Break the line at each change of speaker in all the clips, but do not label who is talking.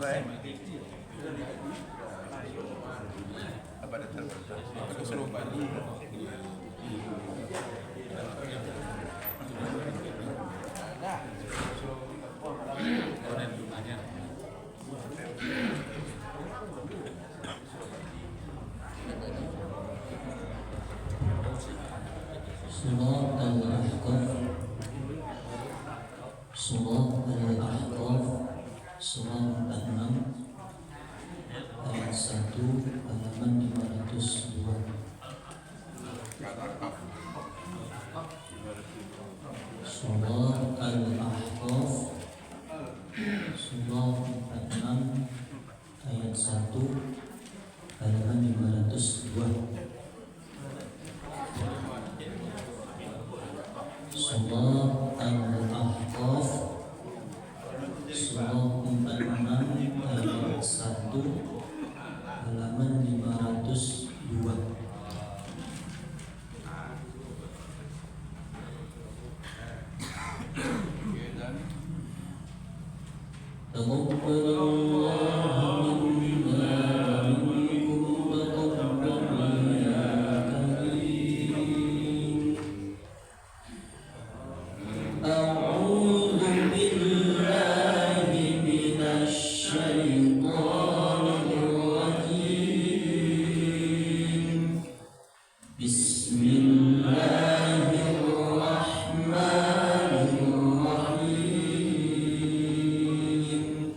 Apa ada keserupan?
Surah Al-Ahqaf, Surah Al-Ahqaf, Surah 6 ayat 1 halaman 502. Surah Al-Ahqaf, Surah 6 ayat 1 halaman 502. Surah Al-Ahqaf, Surah 46 ayat 1 halaman 502. Taqabbalallahu minna wa minkum taqabbal ya karim. A'udzu billahi minasy syaithanir rajim. Bismillahirrahmanirrahim.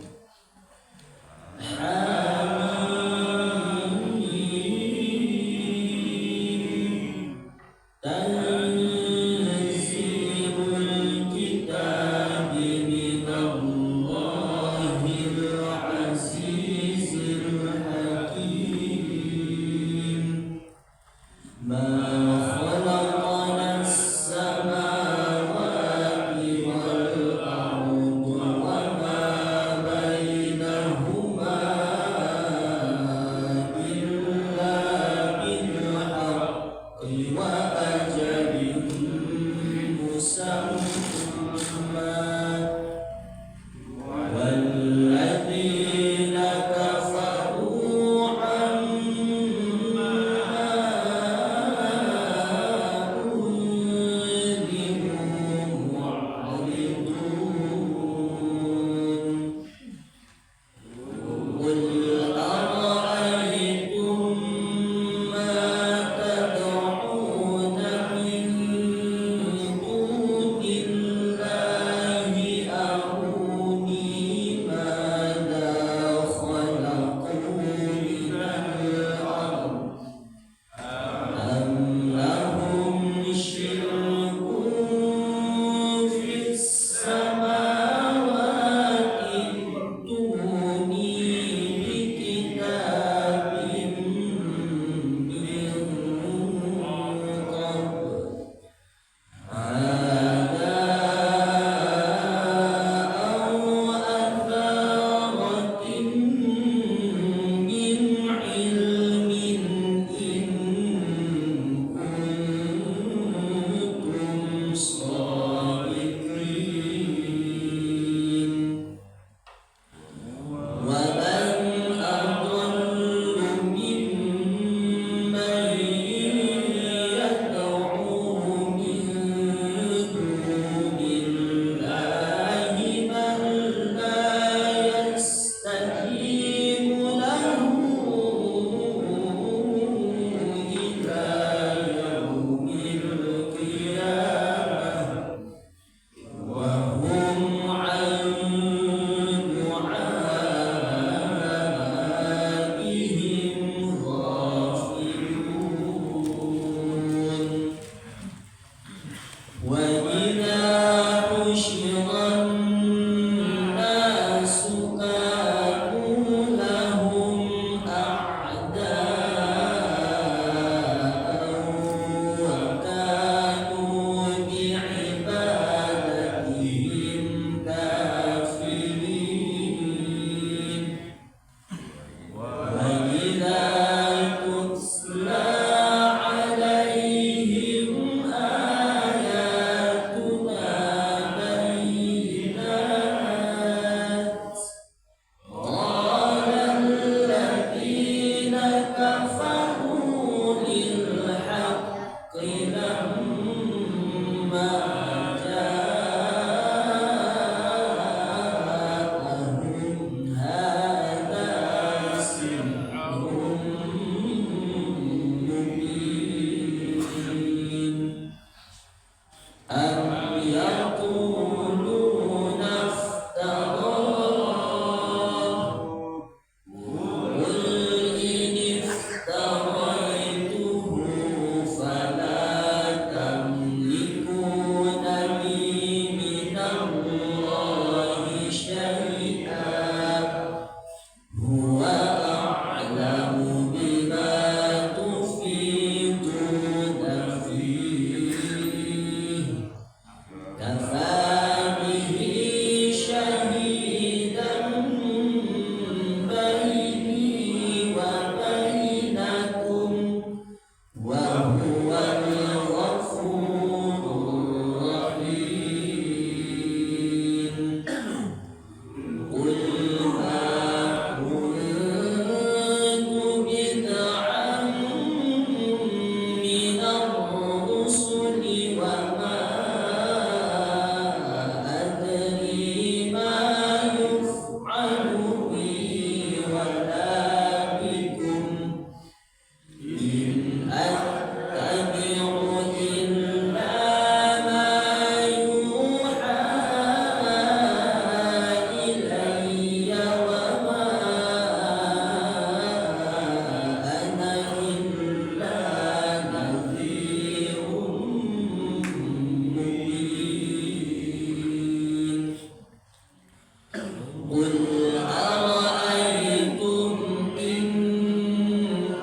قل أرأيتم إن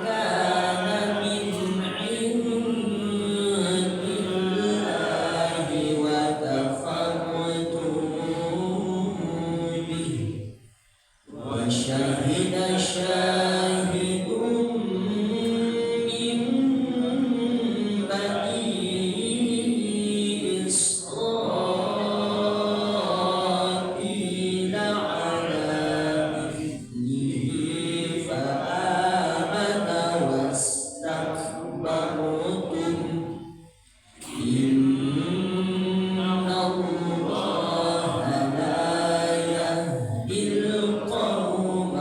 كان من عند الله وكفرتم به وشهد شاهد من بني إسرائيل على مثله فآمن واستكبرتم إن الله لا يهدي القوم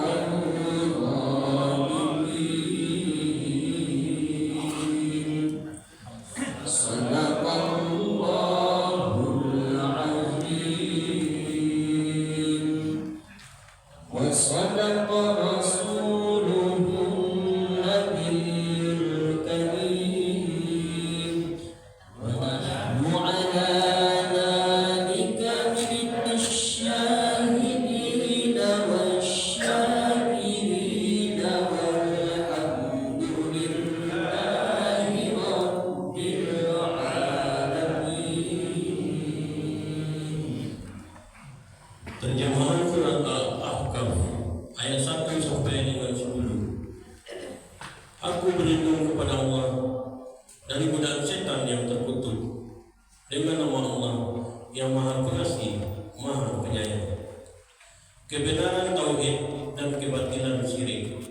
الظالمين صدق الله العظيم وصدق رسوله النبي الكريم ونحن على ذلك من الشاهدين والشاكرين والحمد لله رب العالمين.
Terjemahan surat Al-Ahqaf ayat 1 sampai dengan 10. Aku berlindung kepada Allah dari godaan setan yang terkutuk dengan nama Allah yang Maha Pengasih, Maha Penyayang. Kebenaran tauhid dan kebatilan syirik.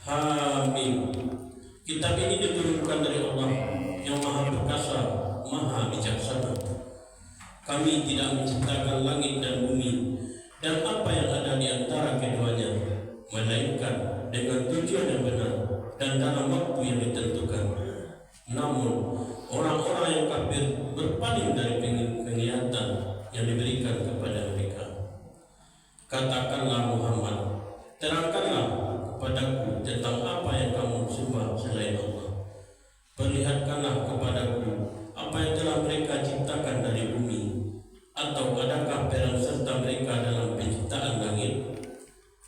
Hamim. Kitab ini diturunkan dari Allah yang Maha Perkasa, Maha Bijaksana. Kami tidak menciptakan langit dan bumi dan apa yang ada di antara keduanya, melainkan dengan tujuan yang benar dan dalam waktu yang ditentukan. Namun orang-orang yang kafir berpaling dari penglihatan yang diberikan kepada mereka. Katakanlah Muhammad, terangkanlah kepadaku tentang apa yang kamu sembah selain Allah. Perlihatkanlah kepadaku apa yang telah mereka ciptakan dari bumi, atau adakah peran serta mereka dalam penciptaan langit?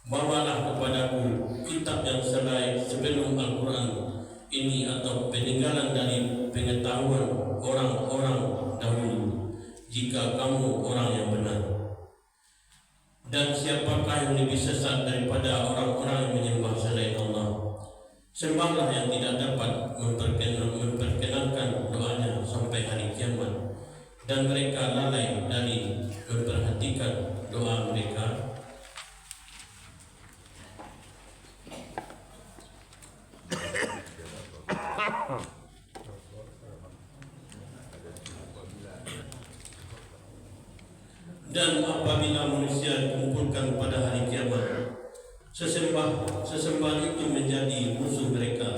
Bawalah kepadaku kitab yang selain sebelum Al-Quran ini atau peninggalan dari pengetahuan orang-orang dahulu, jika kamu orang yang benar. Dan siapakah yang lebih sesat daripada orang-orang yang menyembah selain Allah? Sembahlah yang tidak dapat memperkenankan doanya sampai hari kiamat, dan mereka lalai dari memperhatikan doa mereka. Dan apabila manusia dikumpulkan pada hari kiamat, sesembah itu menjadi musuh mereka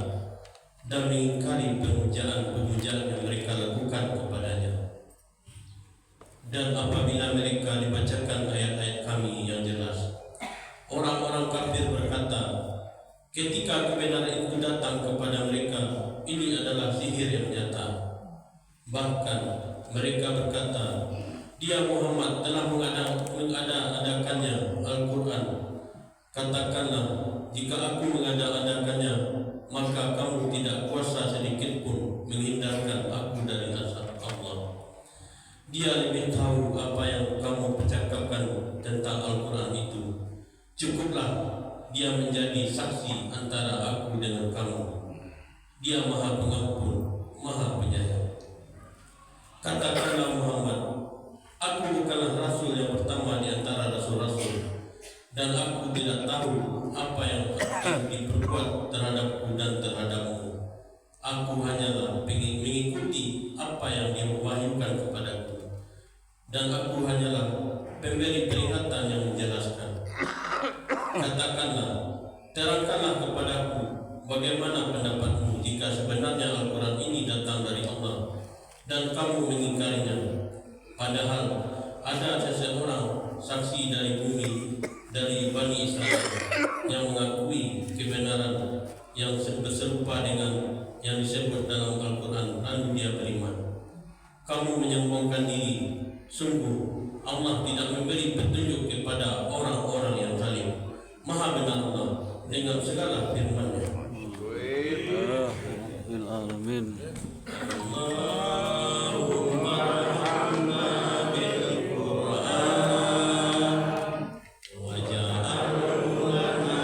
dan mengingkari pemujaan yang mereka lakukan kepadanya. Dan apabila mereka dibacakan ayat-ayat kami yang jelas, orang-orang kafir berkata, ketika kebenaran itu datang kepada mereka, ini adalah sihir yang nyata. Bahkan mereka berkata, dia Muhammad telah mengada-adakannya Al-Quran. Katakanlah, jika aku mengada-adakannya, maka kamu tidak kuasa sedikit pun menghindarkan aku dari azab Allah. Dia lebih tahu apa yang kamu percakapkan tentang Al-Quran itu. Cukuplah dia menjadi saksi antara aku dengan kamu. Dia Maha Pengampun, Maha Penyayang. Katakanlah Muhammad, aku bukanlah rasul yang pertama di antara rasul-rasul, dan aku tidak tahu apa yang diperbuat terhadapku dan terhadapmu. Aku hanyalah mengikuti apa yang diwahyukan kepadaku, dan aku hanyalah pemberi peringatan yang menjelaskan. Katakanlah, terangkanlah kepadaku bagaimana pendapatmu jika sebenarnya Al-Quran ini datang dari Allah dan kamu mengingkarinya, padahal ada seseorang saksi dari bumi, dari Bani Israel, yang mengakui kebenaran yang serupa dengan yang disebut dalam Al-Quran, lalu dia beriman. Kamu menyombongkan diri, sungguh Allah tidak memberi petunjuk kepada orang-orang yang zalim. Maha benar Allah dengan segala firman-Nya.
Amin.
Allahumma arhamna bil Qur'an waj'alhu lana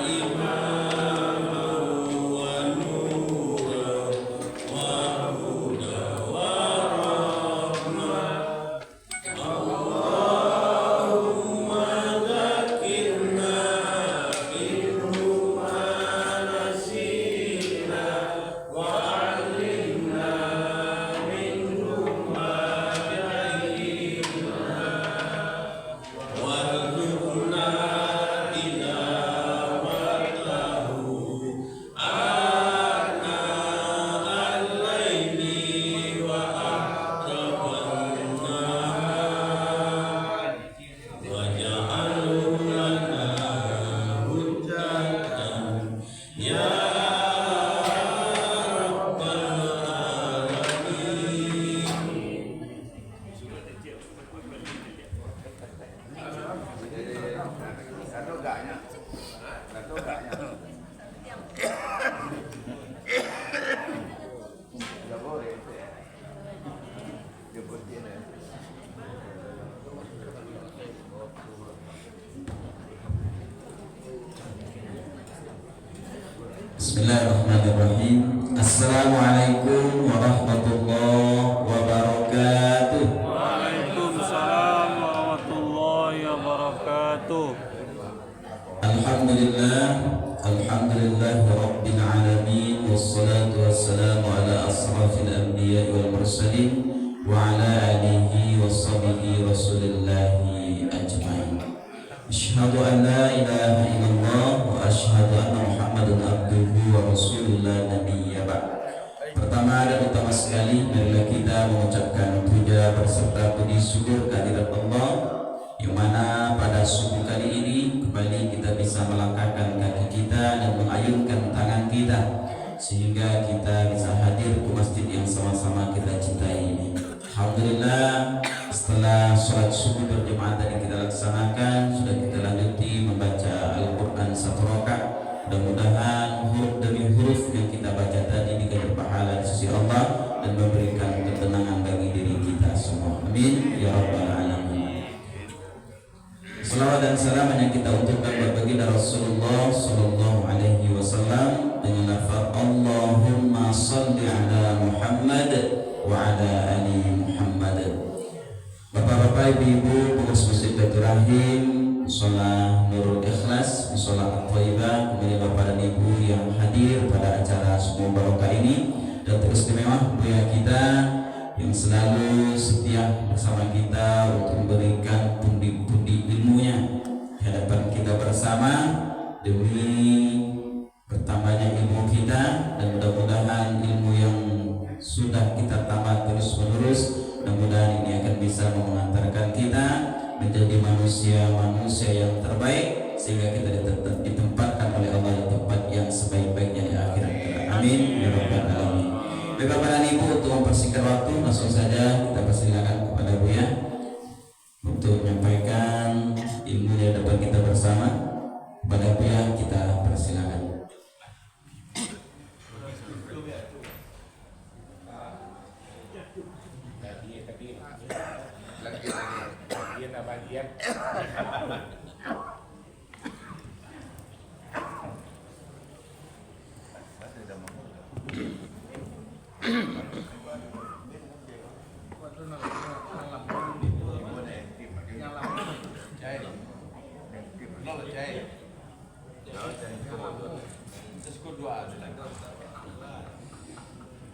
imaman wa nuran wa hudan wa rahmah. Allahumma dzakirna minhu ma nasina wa 'allimna minhu ma jahilna warzuqna tilawatahu ana al-laili wa atrafan nahar waj'alhu lana hujjatan ya rabbal alamin.
Bismillahirrahmanirrahim. Assalamualaikum warahmatullahi wabarakatuh.
Waalaikumsalam warahmatullahi wabarakatuh.
Alhamdulillah rabbil alamin wassalatu wassalamu ala asrafil anbiya'i wal mursalin wa ala alihi washabihi rasulillahi ajmain. Asyhadu an la ilaha illallah wa asyhadu anna Muhammadan abduhu wa rasulullah nabiyya ba'd. Pertama dan utama sekali, marilah kita mengucapkan puja berserta puji syukur kehadirat Allah, yang mana pada subuh kali ini kembali kita bisa melangkahkan kaki kita dan mengayunkan tangan kita sehingga kita bisa hadir ke masjid yang sama-sama kita cintai ini. Alhamdulillah, setelah sholat subuh berjamaah tadi kita laksanakan, sudah kita lanjuti membaca Al-Quran satu rakaat. Mudah-mudahan huruf demi huruf yang kita baca tadi dikasih pahala di sisi Allah dan memberikan ketenangan bagi diri kita semua. Amin ya rabbal alamin. Salawat dan salam yang kita untukkan baginda Rasulullah sallallahu alaihi wasallam dengan lafaz Allahumma shalli ala Muhammad wa ala ali Muhammad. Bapak-bapak, ibu-ibu, pengurus Masjid Baitur Rahim, Mushola Nurul Ikhlas, Mushola At-Thaibah, kemudian bapak dan ibu yang hadir pada acara Subuh Barokah ini, dan terus istimewa buya kita yang selalu setia bersama kita untuk memberikan pundi-pundi ilmunya di hadapan kita bersama demi bertambahnya ilmu kita, dan mudah-mudahan ilmu yang sudah kita tambah terus-menerus mudah-mudahan ini akan bisa mengantarkan kita menjadi manusia-manusia yang terbaik sehingga kita ditempatkan oleh Allah di tempat yang sebaik-baiknya di akhirat kelak. Amin ya rabbal alamin. Bapak dan Ibu, untuk mempersingkat waktu langsung saja kita persilakan kepada Buya untuk menyampaikan ilmu yang dapat kita bersama. Kepada Buya kita persilakan.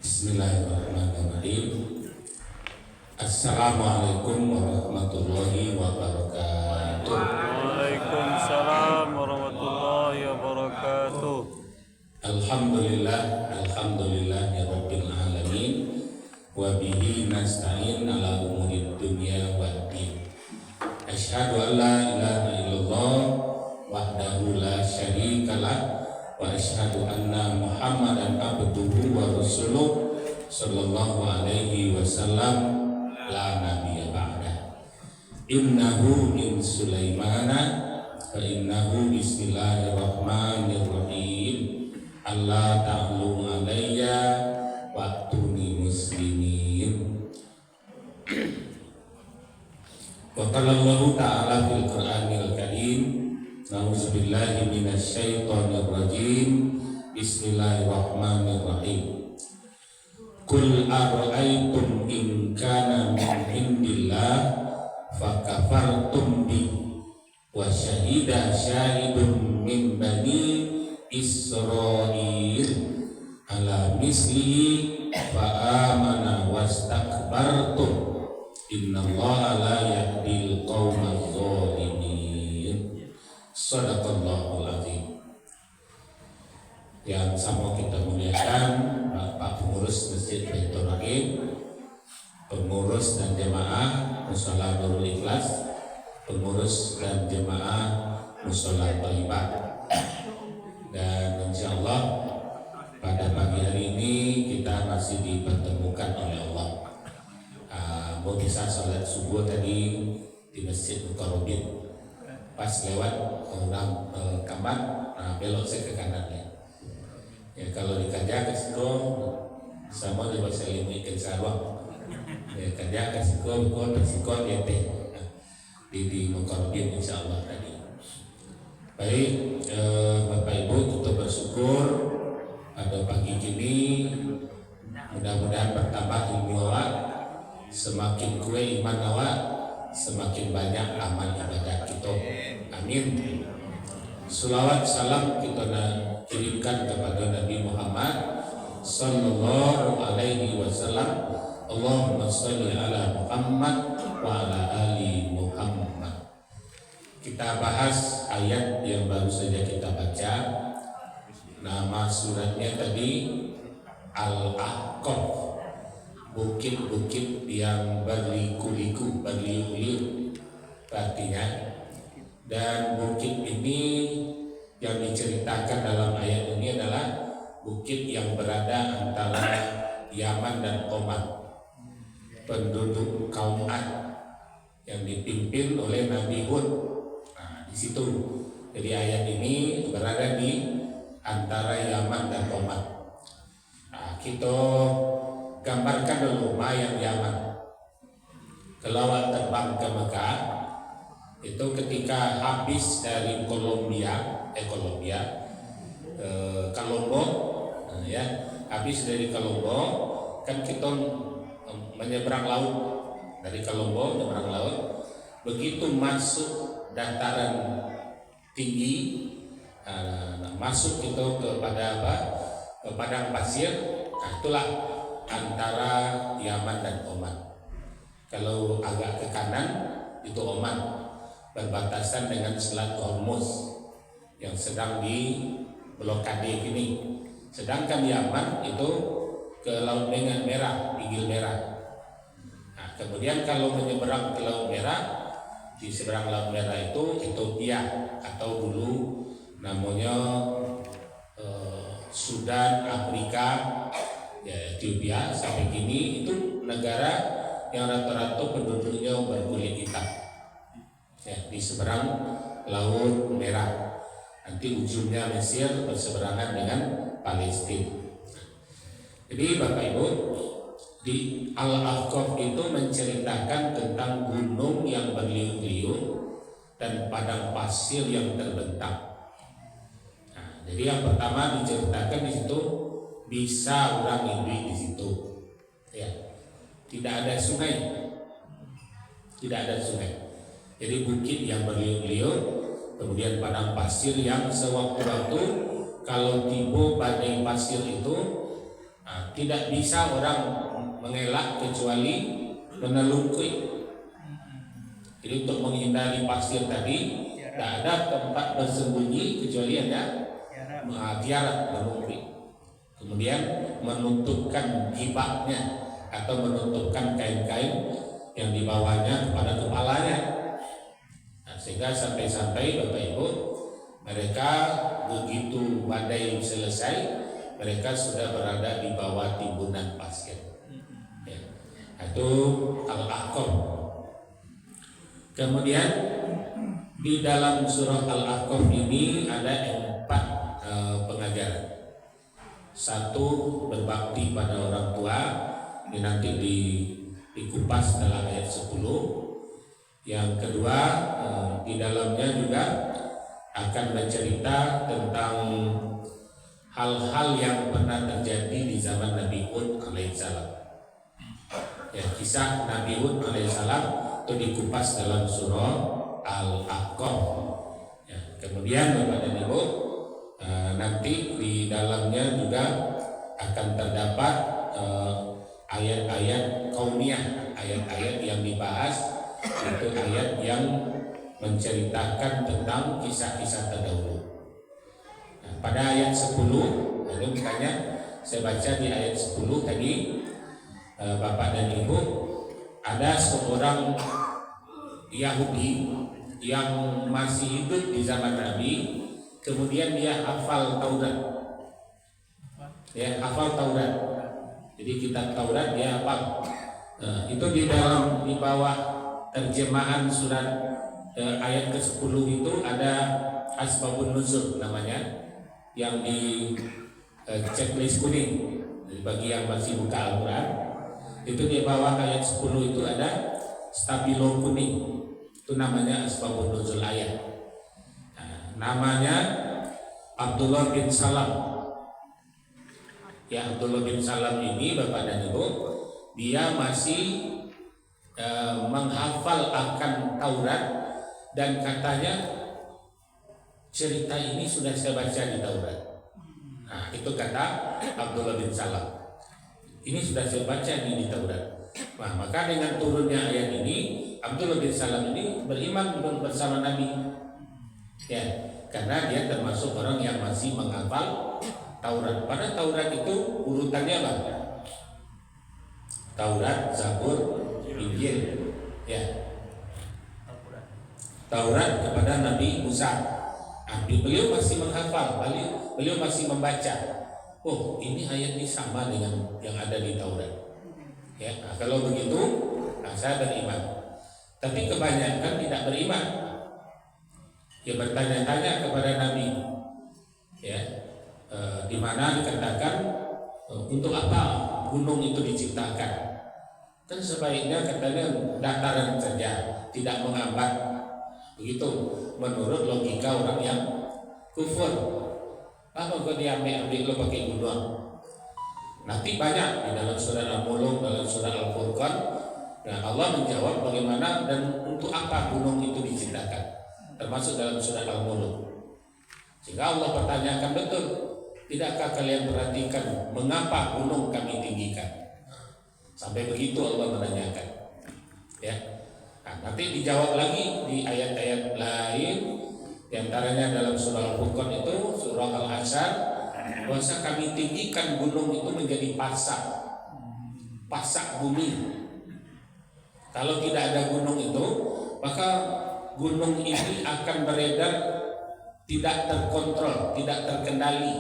Bismillahirrahmanirrahim. Assalamualaikum warahmatullahi wabarakatuh.
Waalaikumsalam warahmatullahi wabarakatuh.
Alhamdulillah ya rabbil alamin wa bihi nasta'in ala umuri dunya waddin. Asyhadu an la ilaha illallah wahdahu la syarikalah wa asyhadu anna Muhammadan abduhu wa rasuluh sallallahu alaihi wasallam la nabiyya ba'da. innahu min Sulaimana wa innahu bismillahirrahmanirrahim Allah ta'lu alayya wa'tuni muslimin. Wa qala Allah ta'ala fil Qur'anil Karim na'udzubillahi minasyaitonir rajim bismillahirrahmanirrahim Qul ara'aytum in kana min indillah fakafartum bi wa syahida syahidun min bani Israil ala mislihi fa amana wastakbartum innallaha la yahdil qaumadz zalimin. Shadaqallahul azim. Yang sama kita muliakan Bapak Pengurus Masjid Baitur Rahim, pengurus dan jemaah Mushola Nurul Ikhlas, pengurus dan jemaah Mushola Thayyibah. Dan insyaallah pada pagi hari ini kita masih dipertemukan oleh Allah. Mau bisa sholat subuh tadi di Masjid Mukarrabin, pas lewat orang kamar, belok saya ke kanan ya. Ya kalau dikajak ke situ sama di bahasa ilmu ikan sarwang. Ya kajak ke situ dia teh di Mukarrabin insyaallah tadi. Baik, Bapak Ibu kita bersyukur pada pagi ini mudah-mudahan bertambah ilmu awak, semakin kue iman awak, semakin banyak amal ibadah kita. Amin. Salawat salam kita kirimkan kepada Nabi Muhammad sallallahu alaihi wasallam. Allahumma sholli ala Muhammad wa ala ali Muhammad. Kita bahas ayat yang baru saja kita baca. Nama suratnya tadi Al-Ahqaf, bukit-bukit yang berliku-liku, berliuk-liuk artinya. Dan bukit ini yang diceritakan dalam ayat ini adalah bukit yang berada antara Yaman dan Oman, penduduk kaum Ad yang dipimpin oleh Nabi Hud. Nah, di situ. Jadi ayat ini berada di antara Yaman dan Oman. Nah, kita gambarkan dulu yang Yaman. Kalau terbang ke Mekah itu ketika habis dari Kolombo, ya, habis dari Kolombo kan kita menyeberang laut, dari Kolombo menyeberang laut, begitu masuk dataran tinggi, masuk itu kepada apa? Ke padang pasir. Nah, itulah antara Yaman dan Oman. Kalau agak ke kanan itu Oman, berbatasan dengan Selat Hormuz yang sedang diblokade ini. Sedangkan Yaman itu ke Laut Merah, Pinggir Merah. Nah, kemudian kalau menyeberang ke Laut Merah, di seberang Laut Merah itu Ethiopia atau dulu namanya Sudan, Afrika, ya Ethiopia sampai kini itu negara yang rata-rata penduduknya berkulit hitam. Ya, di seberang Laut Merah. Nanti ujungnya Mesir berseberangan dengan Palestina. Jadi Bapak Ibu, di Al-Ahqaf itu menceritakan tentang gunung yang berliuk-liuk dan padang pasir yang terbentang. Nah, jadi yang pertama diceritakan di situ bisa orang hidup di situ. Ya, tidak ada sungai, tidak ada sungai. Jadi bukit yang berliuk-liuk, kemudian padang pasir yang sewaktu-waktu kalau tiba badai pasir itu tidak bisa orang mengelak kecuali menelungkup. Jadi untuk menghindari pasir tadi tidak ada tempat bersembunyi kecuali ada tiara menelungkup. Kemudian menutupkan jibaknya atau menutupkan kain-kain yang dibawanya kepada kepalanya. Sehingga sampai-sampai Bapak Ibu, mereka begitu badai selesai, mereka sudah berada di bawah timbunan pasir. Ya. Itu Al-Ahqaf. Kemudian di dalam surah Al-Ahqaf ini ada 4 pengajaran. Satu, berbakti pada orang tua. Ini nanti dikupas dalam ayat 10. Yang kedua, di dalamnya juga akan bercerita tentang hal-hal yang pernah terjadi di zaman Nabi Hud alaihissalam. Ya, kisah Nabi Hud alaihissalam itu dikupas dalam surah Al-Ahqaf. Ya, kemudian Bapak dan Ibu, nanti di dalamnya juga akan terdapat ayat-ayat kauniyah, ayat-ayat yang dibahas itu ayat yang menceritakan tentang kisah-kisah terdahulu. Nah, pada ayat 10, lalu misalnya saya baca di ayat 10 tadi, Bapak dan Ibu, ada seorang Yahudi yang masih hidup di zaman Nabi, kemudian dia hafal Taurat. Ya, hafal Taurat. Jadi kitab Taurat dia hafal. Itu di bawah terjemahan surat ayat ke-10 itu ada asbabun nuzul namanya, yang di checklist kuning. Jadi bagi yang masih buka Al-Quran, itu di bawah ayat 10 itu ada stabilo kuning. Itu namanya asbabun nuzul ayat. Namanya Abdullah bin Salam. Ya, Abdullah bin Salam ini Bapak dan Ibu, dia masih menghafal akan Taurat, dan katanya cerita ini sudah saya baca di Taurat. Nah, itu kata Abdullah bin Salam. Ini sudah saya baca di Taurat. Nah, maka dengan turunnya ayat ini, Abdullah bin Salam ini beriman bersama Nabi. Ya, karena dia termasuk orang yang masih menghafal Taurat. Pada Taurat itu urutannya apa? Taurat, Zabur, Injil. Ya. Taurat kepada Nabi Musa. Beliau masih menghafal, beliau masih membaca. Oh, ini ayat ini sama dengan yang ada di Taurat. Ya, nah, kalau begitu, saya beriman. Tapi kebanyakan tidak beriman. Ya, bertanya-tanya kepada Nabi. Ya, di mana dikatakan untuk apa gunung itu diciptakan? Kan sebaiknya katanya dataran saja, tidak menghambat. Begitu menurut logika orang yang kufur. Apa kau diambil lo pakai gunung? Nanti banyak di dalam surah Al-Mulk, dalam surah Al-Furqan. Nah, Allah menjawab bagaimana dan untuk apa gunung itu diciptakan, termasuk dalam surah Al-Mulk. Sehingga Allah pertanyakan, betul, tidakkah kalian perhatikan mengapa gunung kami tinggikan? Sampai begitu Allah menanyakan. Ya. Nah, nanti dijawab lagi di ayat-ayat lain, di antaranya dalam surah Al-Furqan itu, surah Al-Hasyr, bahwa kami tinggikan gunung itu menjadi pasak bumi. Kalau tidak ada gunung itu, maka gunung ini akan beredar tidak terkontrol, tidak terkendali.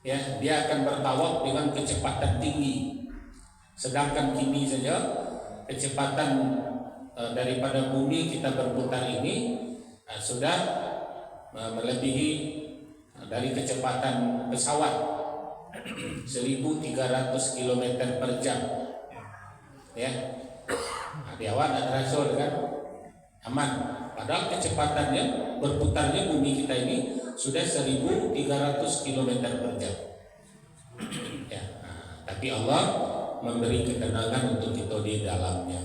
Ya, dia akan bertawaf dengan kecepatan tinggi. Sedangkan kini saja kecepatan daripada bumi kita berputar ini sudah melebihi dari kecepatan pesawat 1.300 km per jam. Ya, di awal ada rasul kan, aman. Padahal kecepatannya berputarnya bumi kita ini sudah 1.300 km per jam. Ya, tapi Allah memberi ketenangan untuk kita di dalamnya.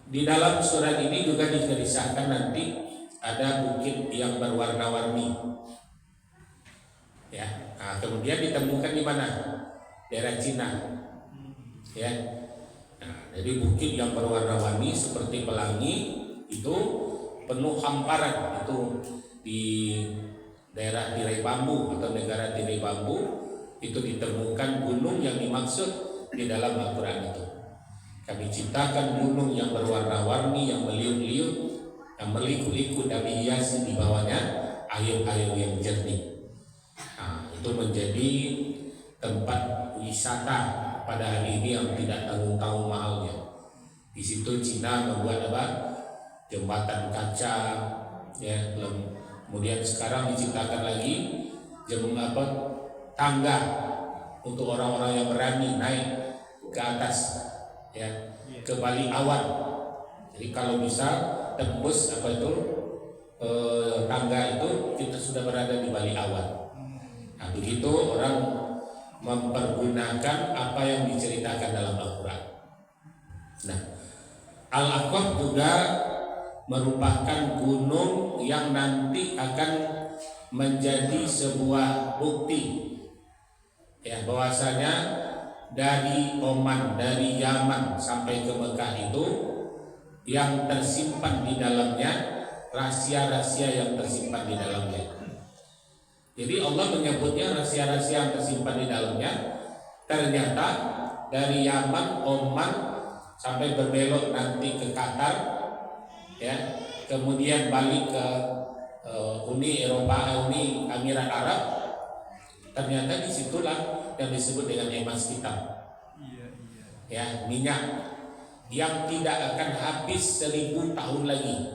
Di dalam surat ini juga dikisahkan nanti ada bukit yang berwarna-warni. Ya, kemudian ditemukan di mana? Daerah Cina. Ya, jadi bukit yang berwarna-warni seperti pelangi itu penuh hamparan, itu di daerah tirai bambu atau negara tirai bambu. Itu ditemukan gunung yang dimaksud di dalam Al-Quran itu. Kami ciptakan gunung yang berwarna-warni, yang meliuk-liuk, yang meliku-liku dan dihiasi di bawahnya air-air yang jernih. Nah, itu menjadi tempat wisata pada hari ini yang tidak tanggung-tanggung mahalnya. Di situ Cina membuat apa? Jembatan kaca, ya. Kemudian sekarang diciptakan lagi tangga untuk orang-orang yang berani naik ke atas, ya, ke balik awan. Jadi kalau bisa tembus tangga itu, kita sudah berada di balik awan. Nah, begitu orang mempergunakan apa yang diceritakan dalam Al-Quran. Nah, Al-Aqab juga merupakan gunung yang nanti akan menjadi sebuah bukti, ya, bahwasanya dari Oman, dari Yaman sampai ke Mekah itu yang tersimpan di dalamnya rahasia-rahasia yang tersimpan di dalamnya. Jadi Allah menyebutnya rahasia-rahasia yang tersimpan di dalamnya. Ternyata dari Yaman, Oman sampai berbelok nanti ke Qatar, ya, kemudian balik ke Uni Eropa, Uni Emirat Arab. Ternyata disitulah yang disebut dengan emas hitam, ya, minyak yang tidak akan habis 1000 tahun lagi.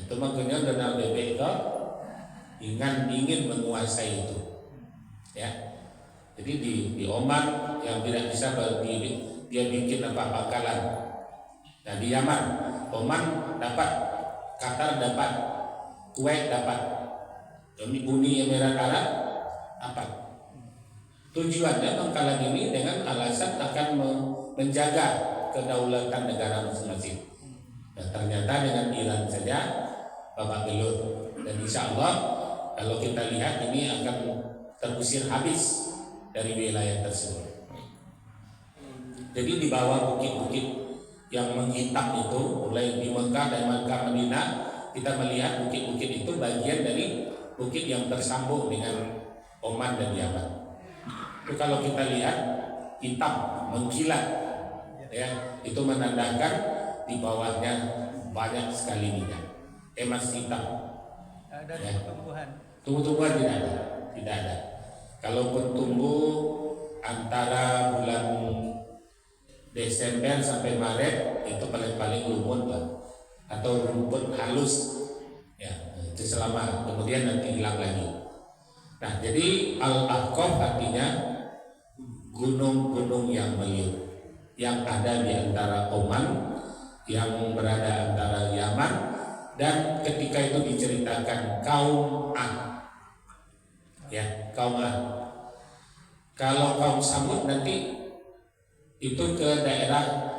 Itu makanya Donald Bebek itu ingin menguasai itu, ya. Jadi di Oman yang tidak bisa dia bikin bakalan. Nah, di Yaman, Oman dapat, Qatar dapat, Kuwait dapat, Uni Emirat Arab dapat. Tujuannya bangkalan ini dengan alasan akan menjaga kedaulatan negara masing-masing. Dan ternyata dengan Iran saja babak belur. Dan insya Allah kalau kita lihat ini akan terusir habis dari wilayah tersebut. Jadi di bawah bukit-bukit yang menghitam itu, mulai di Mekah dan Madinah, kita melihat bukit-bukit itu bagian dari bukit yang tersambung dengan Oman dan Yaman. Itu kalau kita lihat hitam mengkilat, ya, itu menandakan di bawahnya banyak sekali minyak, emas hitam.
Ada
ya.
tumbuhan
Tidak ada. Kalaupun tumbuh antara bulan Desember sampai Maret itu paling-paling lumut, Pak, atau rumput halus, ya, itu selama, kemudian nanti hilang lagi. Nah, jadi Al-Aqab artinya gunung-gunung yang meliuk yang ada di antara Oman, yang berada antara Yaman, dan ketika itu diceritakan kaum Ad, ya, kaum Ad. Kalau kaum Samud nanti itu ke daerah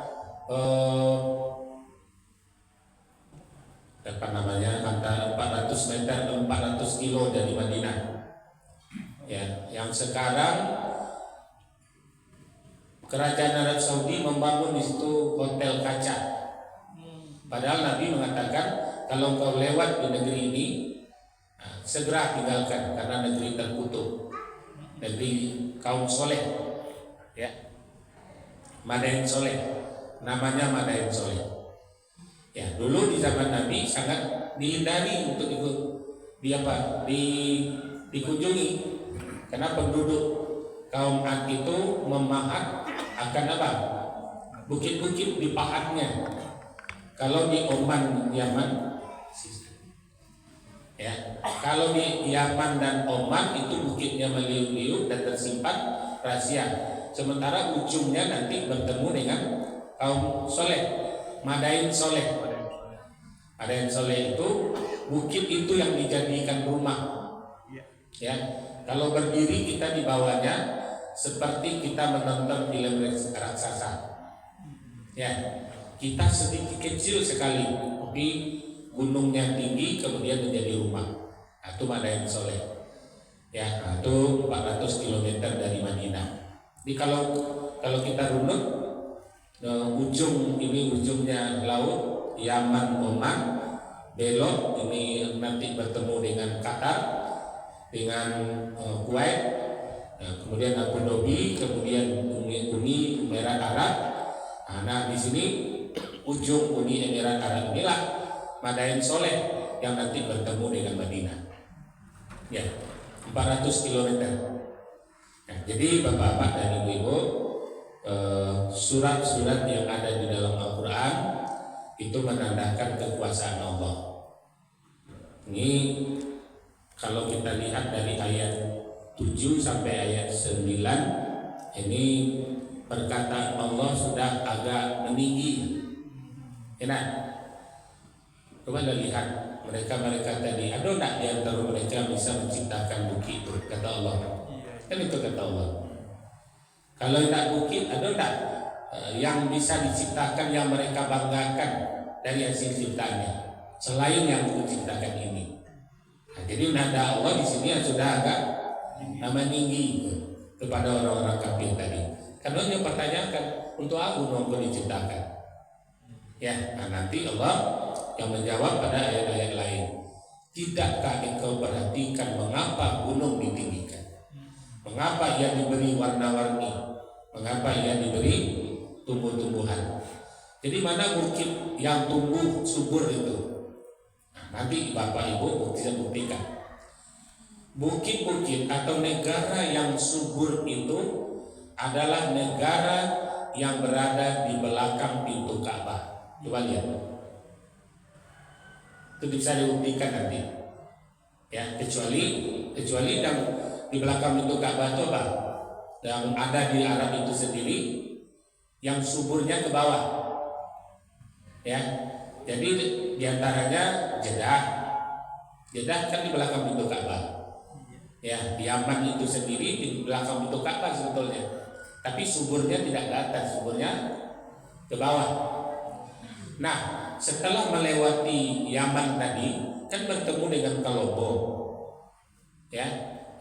antara 400 meter ke 400 kilo dari Madinah, ya, yang sekarang kerajaan Arab Saudi membangun di situ hotel kaca. Padahal Nabi mengatakan kalau kau lewat di negeri ini, segera tinggalkan karena negeri terkutuk, negeri kaum soleh, ya, Madain Soleh, namanya Madain Soleh. Ya, dulu di zaman Nabi sangat dihindari untuk dikunjungi karena penduduk kaum Ad itu memahat akan bukit-bukit di pahatnya. Kalau di Oman, Yaman, ya, kalau di Yaman dan Oman itu bukitnya meliuk-liuk dan tersimpan rahasia. Sementara ujungnya nanti bertemu dengan kaum soleh, Madain Soleh. Madain Soleh itu bukit itu yang dijadikan rumah. Ya, kalau berdiri kita di bawahnya seperti kita menonton film raksasa. Ya, kita sedikit kecil sekali, tapi gunungnya tinggi kemudian menjadi rumah. Itu Madain Soleh. Ya, itu 400 km dari Madinah. Jadi kalau kita runut, ujungnya laut, Yaman, Oman, belok ini nanti bertemu dengan Qatar, dengan Kuwait, kemudian Abu Dhabi, kemudian Uni Emirat Arab. Nah, di sini ujung Uni Emirat Arab inilah Madain Soleh yang nanti bertemu dengan Madinah. Ya, 400 km. Nah, jadi bapak-bapak dan ibu-ibu, surat-surat yang ada di dalam Al-Quran itu menandakan kekuasaan Allah. Ini kalau kita lihat dari ayat 7 sampai ayat 9, ini perkataan Allah sudah agak meninggi. Enak. Coba lihat mereka tadi, ada enggak di antara mereka bisa menciptakan bukit itu, kata Allah. Kan itu kata Allah. Kalau tidak bukit, ada enggak yang bisa diciptakan yang mereka banggakan dari hasil ciptaannya selain yang menciptakan ini. Nah, jadi nada Allah di sini sudah agak meninggi kepada orang-orang kafir tadi. Karena dia pertanyakan untuk apa gunung diciptakan? Ya, nah nanti Allah yang menjawab pada ayat-ayat lain. Tidakkah engkau perhatikan mengapa gunung ditinggikan? Mengapa ia diberi warna-warni? Mengapa ia diberi tumbuh-tumbuhan? Jadi mana bukit yang tumbuh subur itu? Nah, nanti Bapak Ibu bisa buktikan. Bukit-bukit atau negara yang subur itu adalah negara yang berada di belakang pintu Ka'bah. Coba lihat. Itu bisa dibuktikan nanti. Ya, kecuali yang di belakang pintu Ka'bah itu apa? Yang ada di Arab itu sendiri yang suburnya ke bawah. Ya. Jadi diantaranya Jeddah kan di belakang pintu Ka'bah. Ya, di Yaman itu sendiri di belakang pintu Ka'bah sebetulnya. Tapi suburnya tidak ke atas, suburnya ke bawah. Nah, setelah melewati Yaman tadi kan bertemu dengan Kolombo. Ya.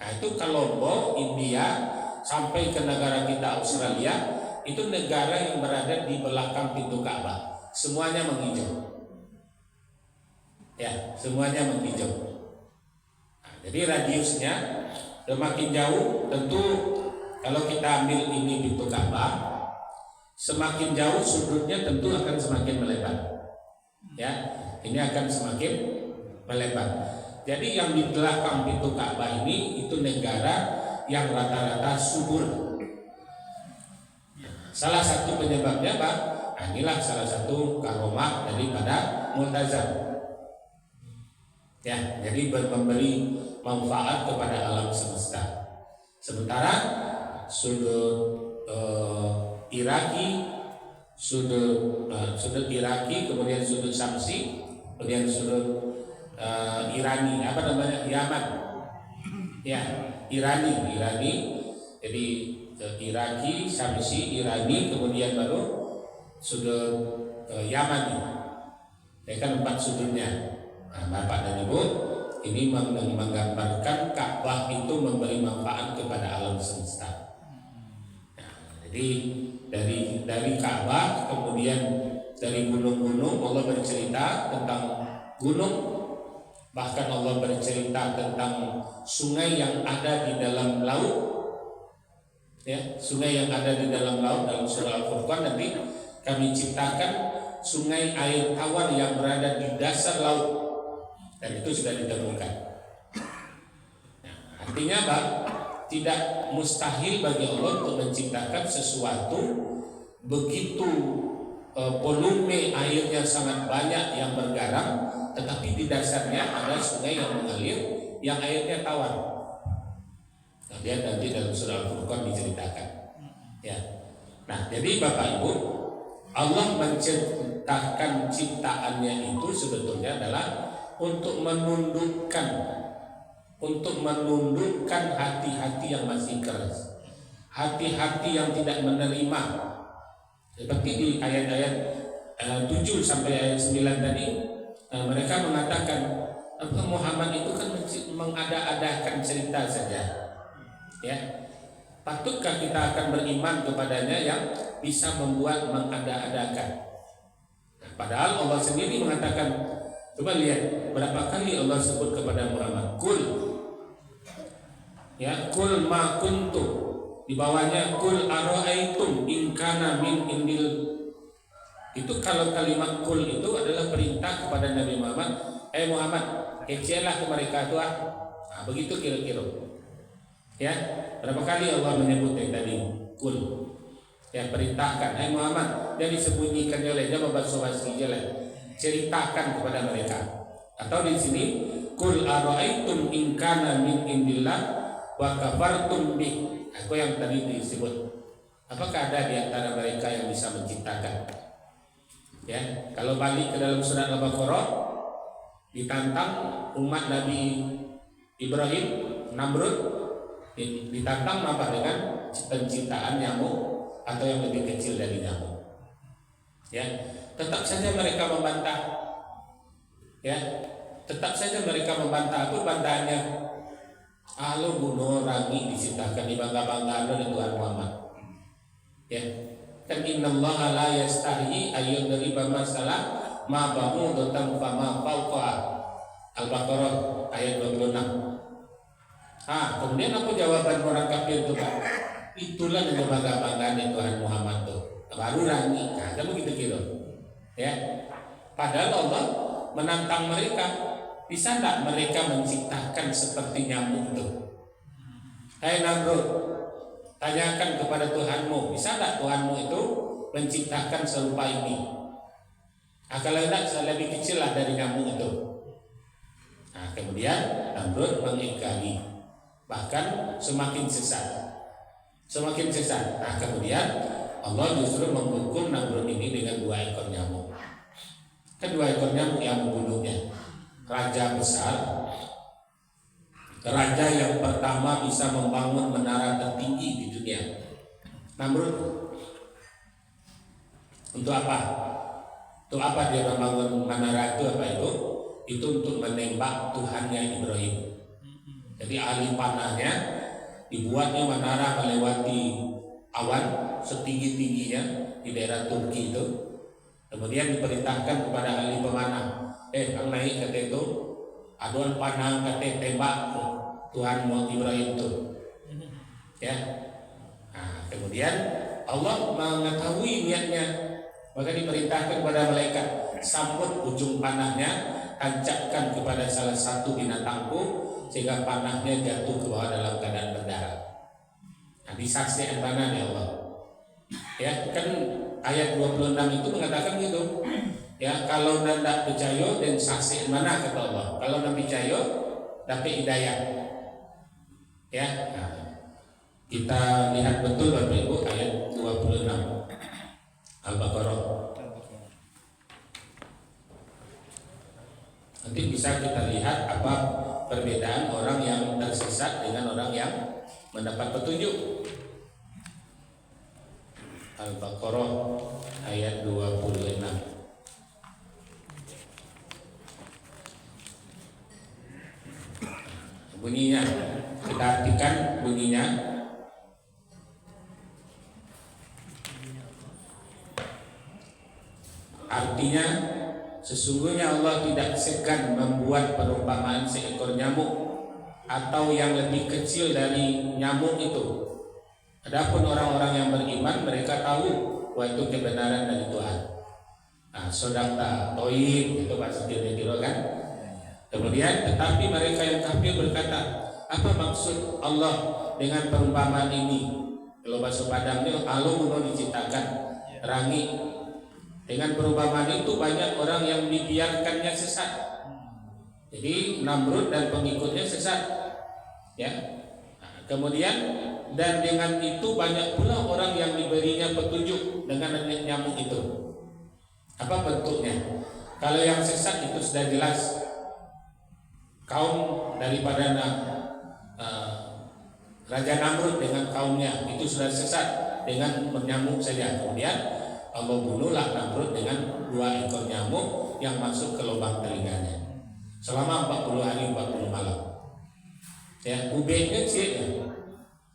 Nah, itu Kolombo, India sampai ke negara kita Australia, itu negara yang berada di belakang pintu Ka'bah. Semuanya menghijau. Ya, semuanya menghijau. Nah, jadi radiusnya semakin jauh, tentu kalau kita ambil ini pintu Ka'bah, semakin jauh sudutnya tentu akan semakin melebar. Ya, ini akan semakin melebar. Jadi yang di belakang pintu Ka'bah ini itu negara yang rata-rata subur. Salah satu penyebabnya apa? Nah, inilah salah satu karomah daripada Multazam. Ya, jadi memberi manfaat kepada alam semesta. Sementara sudut Iraki, sudut Iraki, kemudian sudut Samsi, kemudian sudut Irani, apa namanya? Yaman. Ya, Irani. Jadi Iraki, Samsi, Irani, kemudian baru sudut Yaman. Ya kan 4 sudutnya. Nah, Bapak dan Ibu, ini menggambarkan Ka'bah itu memberi manfaat kepada alam semesta. Nah, jadi dari Ka'bah, kemudian dari gunung-gunung Allah bercerita tentang gunung, bahkan Allah bercerita tentang sungai yang ada di dalam laut. Ya, sungai yang ada di dalam laut dalam surah Al-Furqan nanti kami ciptakan sungai air tawar yang berada di dasar laut, dan itu sudah ditemukan. Nah, artinya apa? Tidak mustahil bagi Allah untuk menciptakan sesuatu begitu volume airnya sangat banyak yang bergaram, tetapi di dasarnya ada sungai yang mengalir yang airnya tawar. Nah, lihat nanti dalam surah Al-Furqan diceritakan. Ya. Nah, jadi Bapak Ibu, Allah menciptakan ciptaannya itu sebetulnya adalah untuk menundukkan hati-hati yang masih keras, hati-hati yang tidak menerima. Seperti di ayat-ayat 7 sampai ayat 9 tadi, mereka mengatakan Muhammad itu kan mengada-adakan cerita saja. Ya, patutkah kita akan beriman kepadanya yang bisa membuat mengada-adakan? Nah, padahal Allah sendiri mengatakan, coba lihat berapa kali Allah sebut kepada Muhammad, kul, ya, kul ma kuntu, di bawahnya kul aro'aitum in kana min indil. Itu kalau kalimat kul itu adalah perintah kepada Nabi Muhammad, Muhammad, kecelah ke mereka itu. Nah, begitu kira-kira. Ya, berapa kali Allah menyebut yang tadi kul. yang perintahkan, hai Muhammad, jangan disembunyikan oleh, jangan basa-basi jalan, ceritakan kepada mereka. Atau di sini, kul ara'aitum in kana min indillah wa kafartum bih. Aku yang tadi disebut. Apakah ada di antara mereka yang bisa menciptakan? Ya, kalau balik ke dalam surat Al-Baqarah, ditantang umat Nabi Ibrahim, Namrud, ditantang apa dengan penciptaan nyamuk atau yang lebih kecil dari nyamuk. Ya, tetap saja mereka membantah. Ya, tetap saja mereka membantah. Apa bantahannya? Alo bunuh rangi diciptakan di bangga-banggaan oleh Tuhan Muhammad. Ya, kan innallaha la yastahi ayyudriba masalah ma ba'udatan fama fawqa. Al-Baqarah ayat 26. Kemudian apa jawaban orang kafir itu, Pak? Itulah yang bangga-banggaan Tuhan Muhammad tuh. Baru rangi. Nah, kamu gitu kira. Ya. Padahal Allah menantang mereka. Bisa enggak mereka menciptakan seperti nyamuk itu? Hai Namrud, tanyakan kepada Tuhanmu, bisa enggak Tuhanmu itu menciptakan serupa ini? Kalau enggak, lebih kecil lah dari nyamuk itu. Nah, kemudian Namrud mengingkari, bahkan semakin sesat. Nah, kemudian Allah justru menghukum Namrud ini dengan 2 ekor nyamuk. Kedua ekor nyamuk yang membunuhnya. Raja besar, raja yang pertama bisa membangun menara tertinggi di dunia. Namrud. Untuk apa? Untuk apa dia membangun menara itu? Apa itu? Itu untuk menembak Tuhannya Ibrahim. Jadi ahli panahnya dibuatnya menara melewati awan setinggi-tingginya di daerah Turki itu. Kemudian diperintahkan kepada ahli pemanah, ang naik kata itu, aduan panah kata tembak Tuhan Ibrahim itu. Ya. Nah, kemudian Allah mengetahui niatnya, maka diperintahkan kepada malaikat, sambut ujung panahnya, tancapkan kepada salah satu binatangku sehingga panahnya jatuh ke bawah dalam keadaan berdarah. Nah, disaksikan panah ya Allah. Ya, kan ayat 26 itu mengatakan gitu. Ya, kalau tidak percaya dan saksi mana kata Allah. Kalau tidak percaya dapat hidayah. Ya, nah, kita lihat betul Bapak Ibu ayat 26 Al-Baqarah. Nanti bisa kita lihat apa perbedaan orang yang tersesat dengan orang yang mendapat petunjuk. Al-Baqarah ayat 26. Bunyinya, kita artikan bunyinya. Artinya, sesungguhnya Allah tidak segan membuat perumpamaan seekor nyamuk atau yang lebih kecil dari nyamuk itu. Adapun orang-orang yang beriman, mereka tahu bahwa itu kebenaran dari Tuhan. Nah, sodaqta, toib, itu bahasa kira-kira kan. Kemudian, tetapi mereka yang kafir berkata, apa maksud Allah dengan perumpamaan ini? Kalau bahasa Padangnya, Allah mau diciptakan rangi. Dengan perumpamaan itu banyak orang yang dibiarkannya sesat. Jadi Namrud dan pengikutnya sesat. Ya. Nah, kemudian dan dengan itu banyak pula orang yang diberinya petunjuk dengan nyamuk itu. Apa bentuknya? Kalau yang sesat itu sudah jelas. Kaum daripada Raja Namrud dengan kaumnya itu sudah sesat dengan nyamuk saja. Kemudian Allah bunuhlah Namrud dengan 2 ekor nyamuk yang masuk ke lubang telinganya selama 40 hari 40 malam. Ya, ubeknya sih